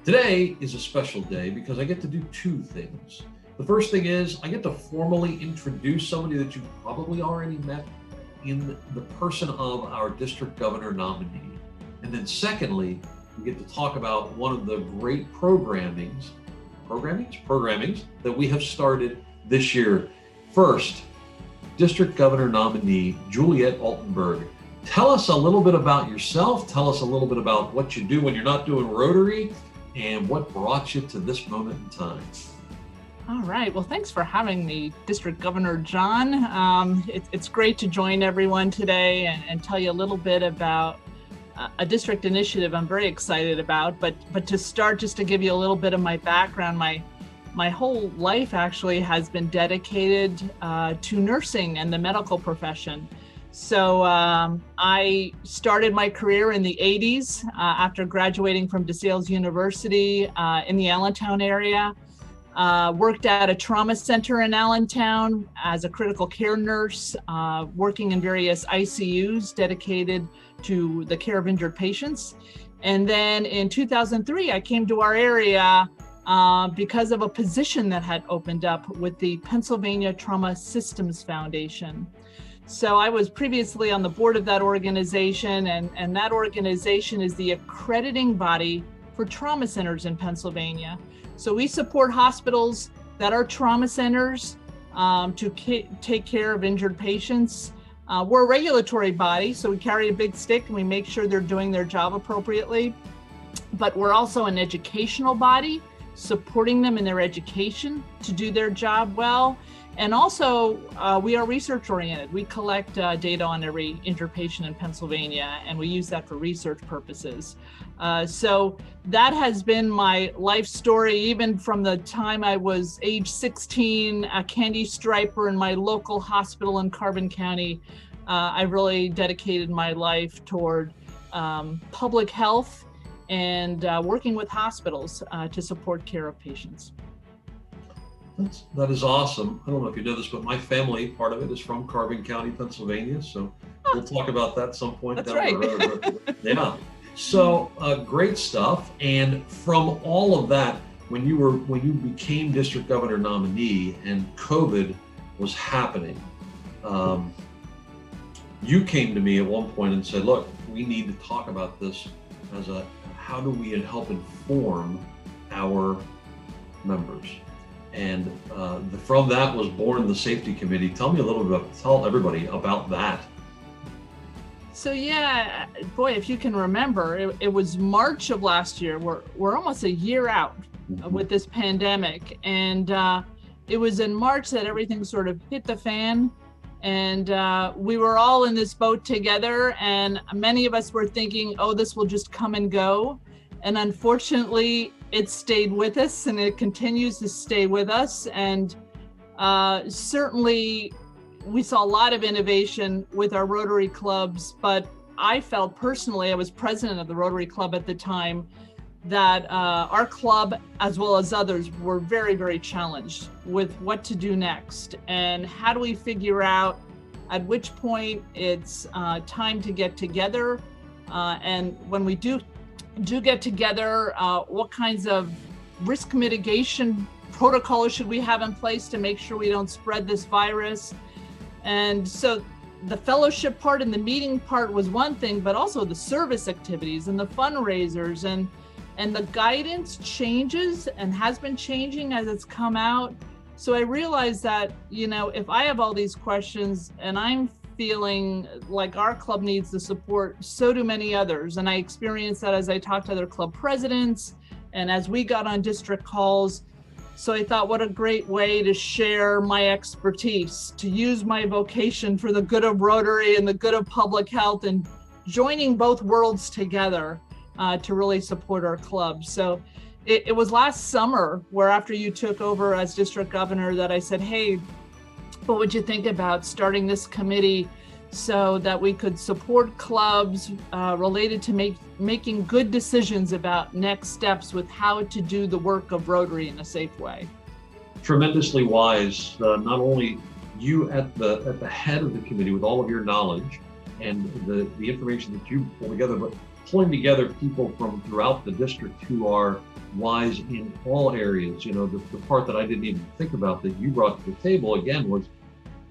Today is a special day because I get to do two things. The first thing is I get to formally introduce somebody that you probably already met in the person of our district governor nominee. And then secondly, we get to talk about one of the great programmings that we have started this year. First, district governor nominee Juliet Altenburg. Tell us a little bit about yourself. Tell us a little bit about what you do when you're not doing Rotary and what brought you to this moment in time. All right. Well, thanks for having me, District Governor John. It's great to join everyone today and tell you a little bit about a district initiative I'm very excited about. But to start, just to give you a little bit of my background, my whole life actually has been dedicated to nursing and the medical profession. So I started my career in the 80s after graduating from DeSales University in the Allentown area. Worked at a trauma center in Allentown as a critical care nurse, working in various ICUs dedicated to the care of injured patients. And then in 2003, I came to our area because of a position that had opened up with the Pennsylvania Trauma Systems Foundation. So I was previously on the board of that organization, and that organization is the accrediting body for trauma centers in Pennsylvania. So we support hospitals that are trauma centers to take care of injured patients. We're a regulatory body, so we carry a big stick and we make sure they're doing their job appropriately. But we're also an educational body, supporting them in their education to do their job well. And also, we are research oriented. We collect data on every injured patient in Pennsylvania, and we use that for research purposes. So that has been my life story, even from the time I was age 16, a candy striper in my local hospital in Carbon County. I really dedicated my life toward public health and working with hospitals to support care of patients. That is awesome. I don't know if you know this, but my family, part of it is from Carbon County, Pennsylvania. So we'll talk about that some point That's down right. the road. Yeah. So great stuff. And from all of that, when you became district governor nominee and COVID was happening, you came to me at one point and said, look, we need to talk about this as how do we help inform our members? And from that was born the safety committee. Tell everybody about that. So yeah, boy, if you can remember, it was March of last year. We're almost a year out with this pandemic. And it was in March that everything sort of hit the fan. And we were all in this boat together. And many of us were thinking, oh, this will just come and go. And unfortunately, it stayed with us and it continues to stay with us. And certainly we saw a lot of innovation with our Rotary clubs, but I felt personally, I was president of the Rotary Club at the time, that our club, as well as others, were very, very challenged with what to do next. And how do we figure out at which point it's time to get together? And when we do get together, what kinds of risk mitigation protocols should we have in place to make sure we don't spread this virus? And so the fellowship part and the meeting part was one thing, but also the service activities and the fundraisers and the guidance changes and has been changing as it's come out. So I realized that, if I have all these questions and I'm feeling like our club needs the support, so do many others. And I experienced that as I talked to other club presidents and as we got on district calls. So I thought, what a great way to share my expertise, to use my vocation for the good of Rotary and the good of public health, and joining both worlds together to really support our club. So it was last summer where, after you took over as district governor, that I said, hey, what would you think about starting this committee so that we could support clubs related to making good decisions about next steps with how to do the work of Rotary in a safe way? Tremendously wise, not only you at the head of the committee with all of your knowledge, and the information that you pull together, but pulling together people from throughout the district who are wise in all areas. You know, the part that I didn't even think about that you brought to the table again was,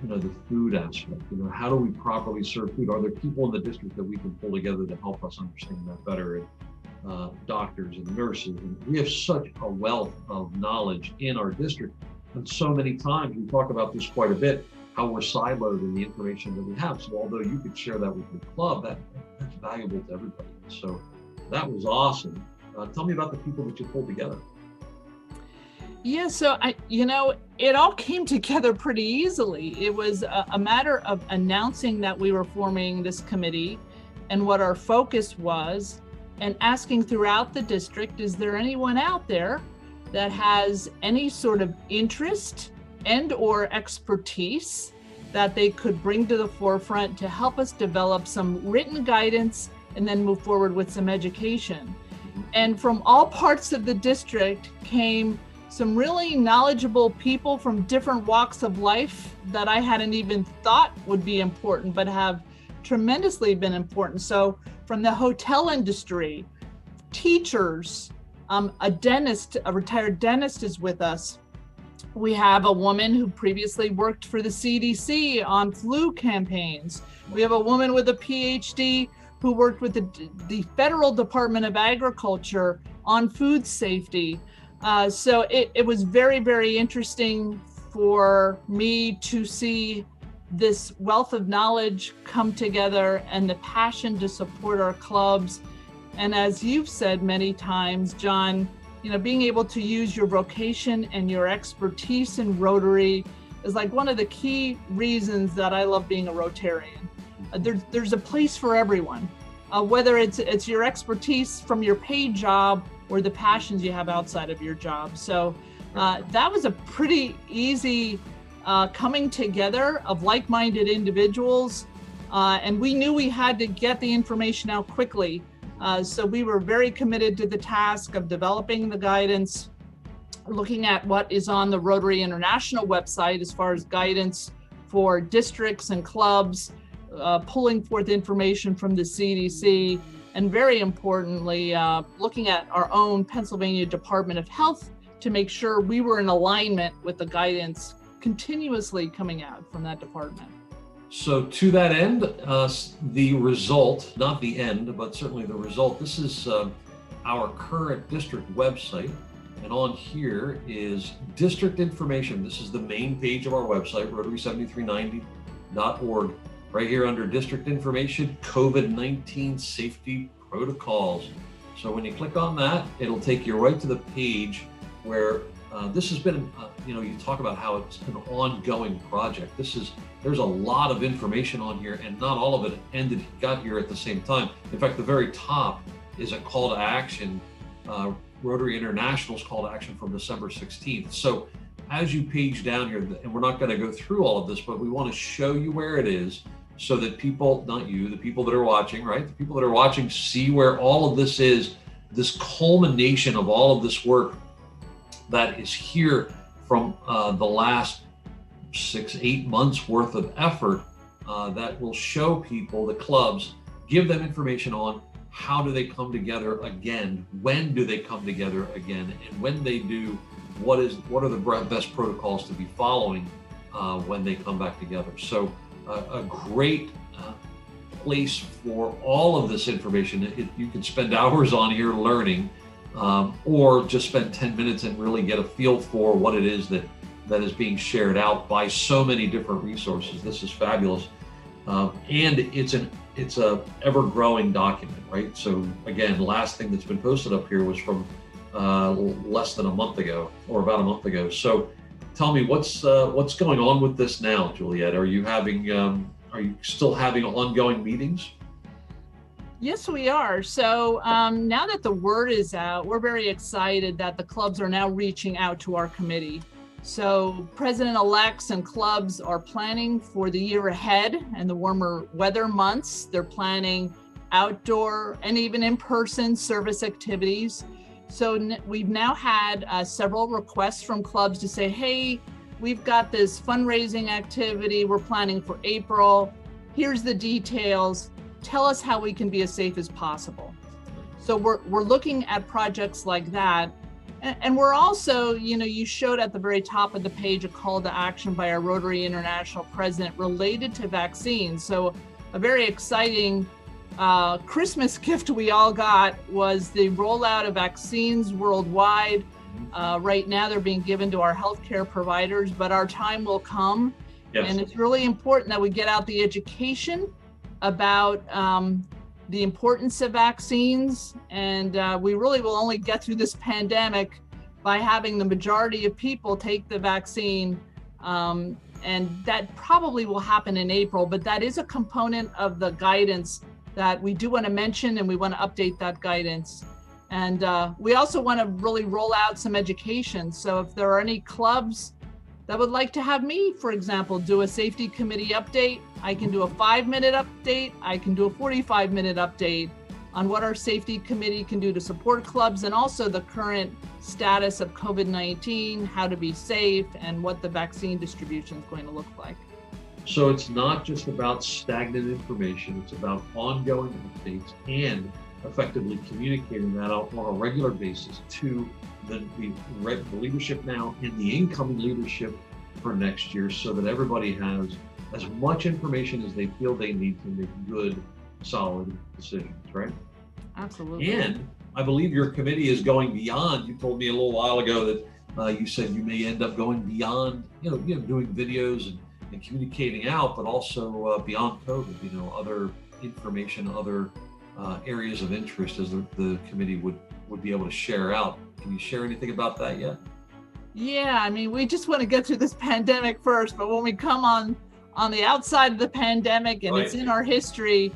you know, the food aspect. You know, how do we properly serve food? Are there people in the district that we can pull together to help us understand that better? And doctors and nurses, and we have such a wealth of knowledge in our district. And so many times we talk about this quite a bit, how we're siloed in the information that we have. So although you could share that with your club, that's valuable to everybody. So that was awesome. Tell me about the people that you pulled together. Yeah, so it all came together pretty easily. It was a matter of announcing that we were forming this committee and what our focus was, and asking throughout the district, is there anyone out there that has any sort of interest and or expertise that they could bring to the forefront to help us develop some written guidance and then move forward with some education. And from all parts of the district came some really knowledgeable people from different walks of life that I hadn't even thought would be important, but have tremendously been important. So from the hotel industry, teachers, a dentist, a retired dentist is with us. We have a woman who previously worked for the CDC on flu campaigns. We have a woman with a PhD who worked with the Federal Department of Agriculture on food safety. So it was very, very interesting for me to see this wealth of knowledge come together and the passion to support our clubs. And as you've said many times, John, you know, being able to use your vocation and your expertise in Rotary is like one of the key reasons that I love being a Rotarian. There's a place for everyone, whether it's your expertise from your paid job or the passions you have outside of your job. So that was a pretty easy coming together of like-minded individuals, and we knew we had to get the information out quickly. So we were very committed to the task of developing the guidance, looking at what is on the Rotary International website as far as guidance for districts and clubs, pulling forth information from the CDC, and very importantly, looking at our own Pennsylvania Department of Health to make sure we were in alignment with the guidance continuously coming out from that department. So to that end, the result, not the end, but certainly the result, this is our current district website. And on here is district information. This is the main page of our website, rotary7390.org. Right here under district information, COVID-19 safety protocols. So when you click on that, it'll take you right to the page where this has been, you talk about how it's an ongoing project. There's a lot of information on here, and not all of it got here at the same time. In fact, the very top is a call to action, Rotary International's call to action from December 16th. So as you page down here, and we're not going to go through all of this, but we want to show you where it is so that people, not you, the people that are watching, right? The people that are watching see where all of this is, this culmination of all of this work that is here from the last 6-8 months worth of effort that will show people, the clubs, give them information on how do they come together again, when do they come together again, and when they do, what are the best protocols to be following when they come back together. So a great place for all of this information. You can spend hours on here learning, or just spend 10 minutes and really get a feel for what it is that is being shared out by so many different resources. This is fabulous. And it's a ever-growing document, right? So again, the last thing that's been posted up here was from less than a month ago, or about a month ago. So tell me, what's going on with this now, Juliet? Are you still having ongoing meetings? Yes, we are. So now that the word is out, we're very excited that the clubs are now reaching out to our committee. So president-elects and clubs are planning for the year ahead and the warmer weather months. They're planning outdoor and even in-person service activities. So we've now had several requests from clubs to say, hey, we've got this fundraising activity we're planning for April. here's the details, tell us how we can be as safe as possible. So we're looking at projects like that. And we're also, you showed at the very top of the page a call to action by our Rotary International president related to vaccines. So a very exciting Christmas gift we all got was the rollout of vaccines worldwide. Right now they're being given to our healthcare providers, but our time will come. Yes. And it's really important that we get out the education about the importance of vaccines. And we really will only get through this pandemic by having the majority of people take the vaccine. And that probably will happen in April, but that is a component of the guidance that we do want to mention, and we want to update that guidance. And we also want to really roll out some education. So if there are any clubs that would like to have me, for example, do a safety committee update, I can do a 5-minute update, I can do a 45-minute update on what our safety committee can do to support clubs, and also the current status of COVID-19, how to be safe, and what the vaccine distribution is going to look like. So it's not just about stagnant information, it's about ongoing updates and effectively communicating that out on a regular basis to the leadership now and the incoming leadership for next year, so that everybody has as much information as they feel they need to make good, solid decisions, right? Absolutely. And I believe your committee is going beyond. You told me a little while ago that you said you may end up going beyond, doing videos and communicating out, but also beyond COVID, other information, other areas of interest as the committee would be able to share out. Can you share anything about that yet? Yeah, we just want to get through this pandemic first, but when we come on the outside of the pandemic and It's in our history,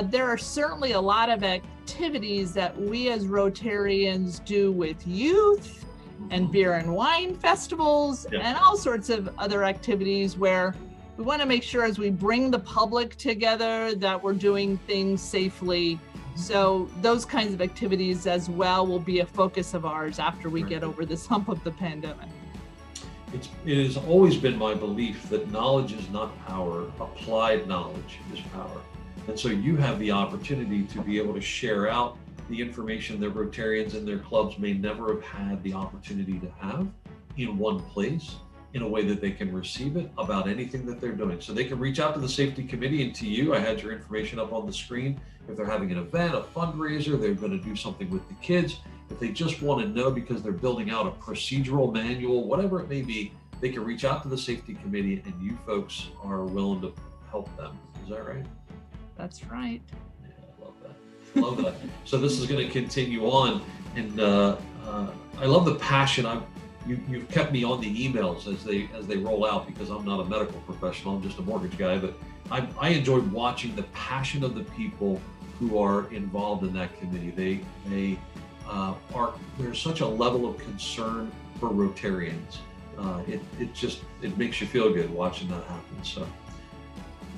there are certainly a lot of activities that we as Rotarians do with youth and beer and wine festivals and all sorts of other activities where we want to make sure as we bring the public together that we're doing things safely. So those kinds of activities as well will be a focus of ours after we get over this hump of the pandemic. It has always been my belief that knowledge is not power, applied knowledge is power. And so you have the opportunity to be able to share out the information that Rotarians and their clubs may never have had the opportunity to have in one place, in a way that they can receive it about anything that they're doing. So they can reach out to the safety committee and to you. I had your information up on the screen. If they're having an event, a fundraiser, they're going to do something with the kids. If they just want to know because they're building out a procedural manual, whatever it may be, they can reach out to the safety committee and you folks are willing to help them. Is that right? That's right. Yeah, I love that. Love that. So this is going to continue on. And I love the passion. You've kept me on the emails as they roll out, because I'm not a medical professional, I'm just a mortgage guy, but I enjoyed watching the passion of the people who are involved in that committee. There's such a level of concern for Rotarians. It makes you feel good watching that happen. So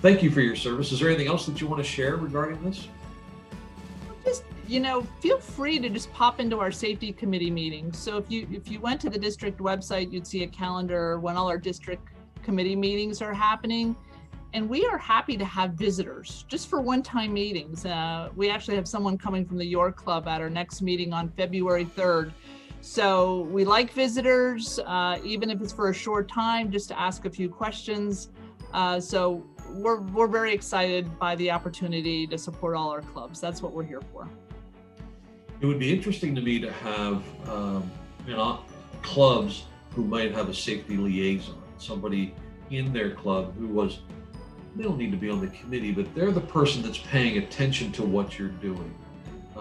thank you for your service. Is there anything else that you want to share regarding this? Just, feel free to just pop into our safety committee meetings. So if you went to the district website, you'd see a calendar when all our district committee meetings are happening. And we are happy to have visitors just for one-time meetings. We actually have someone coming from the York Club at our next meeting on February 3rd. So we like visitors, even if it's for a short time, just to ask a few questions. So we're very excited by the opportunity to support all our clubs. That's what we're here for. It would be interesting to me to have clubs who might have a safety liaison, somebody in their club they don't need to be on the committee, but they're the person that's paying attention to what you're doing.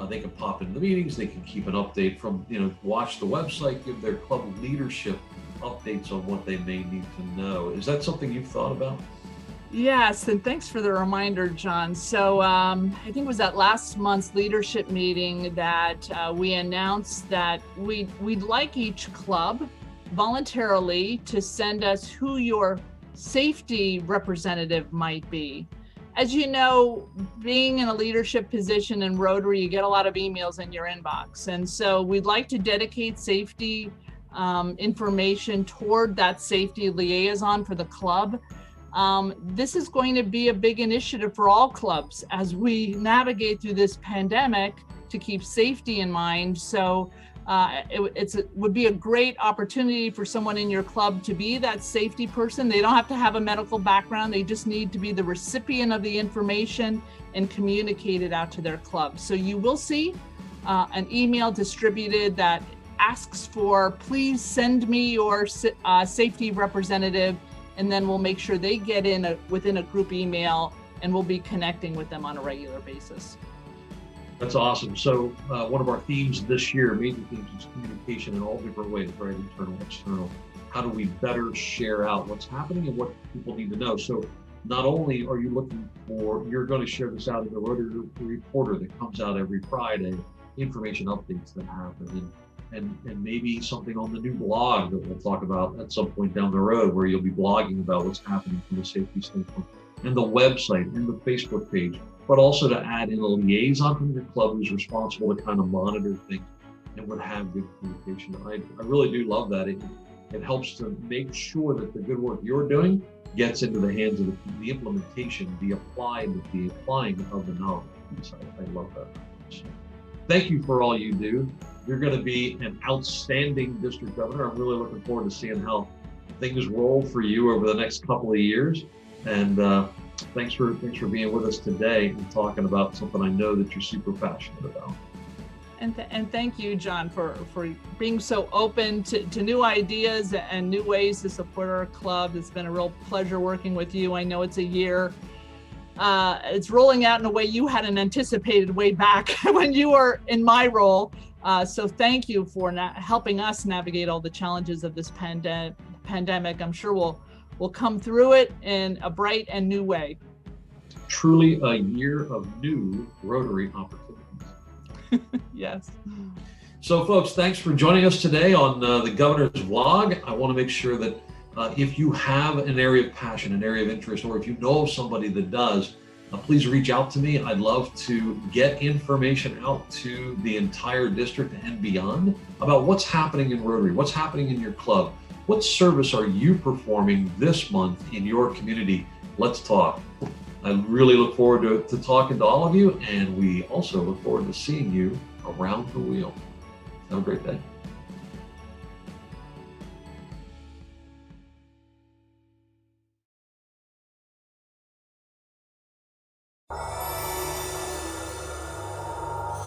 They can pop into the meetings, they can keep an update from, watch the website, give their club leadership updates on what they may need to know. Is that something you've thought about? Yes, and thanks for the reminder, John. So I think it was at last month's leadership meeting that we announced that we'd like each club voluntarily to send us who your safety representative might be. As you know, being in a leadership position in Rotary, you get a lot of emails in your inbox. And so we'd like to dedicate safety information toward that safety liaison for the club. This is going to be a big initiative for all clubs as we navigate through this pandemic to keep safety in mind. So it would be a great opportunity for someone in your club to be that safety person. They don't have to have a medical background. They just need to be the recipient of the information and communicate it out to their club. So you will see an email distributed that asks for, please send me your safety representative, and then we'll make sure they get in within a group email, and we'll be connecting with them on a regular basis. That's awesome. So one of our themes this year, major themes, is communication in all different ways, right? Internal, external. How do we better share out what's happening and what people need to know? So not only are you looking for, you're going to share this out in the Rotary Reporter that comes out every Friday, information updates that happen, and maybe something on the new blog that we'll talk about at some point down the road, where you'll be blogging about what's happening from a safety standpoint, and the website and the Facebook page, but also to add in a liaison from your club who's responsible to kind of monitor things and would have good communication. I really do love that. It helps to make sure that the good work you're doing gets into the hands of the implementation, the applying of the knowledge. I love that. So, thank you for all you do. You're going to be an outstanding district governor. I'm really looking forward to seeing how things roll for you over the next couple of years. And thanks for being with us today and talking about something I know that you're super passionate about. And thank you, John, for being so open to new ideas and new ways to support our club. It's been a real pleasure working with you. I know it's a year. It's rolling out in a way you hadn't anticipated way back when you were in my role. So thank you for helping us navigate all the challenges of this pandemic. I'm sure we'll come through it in a bright and new way. Truly a year of new Rotary opportunities. Yes. So folks, thanks for joining us today on the Governor's Vlog. I want to make sure that if you have an area of passion, an area of interest, or if you know of somebody that does, please reach out to me. I'd love to get information out to the entire district and beyond about what's happening in Rotary, what's happening in your club. What service are you performing this month in your community? Let's talk. I really look forward to talking to all of you, and we also look forward to seeing you around the wheel. Have a great day.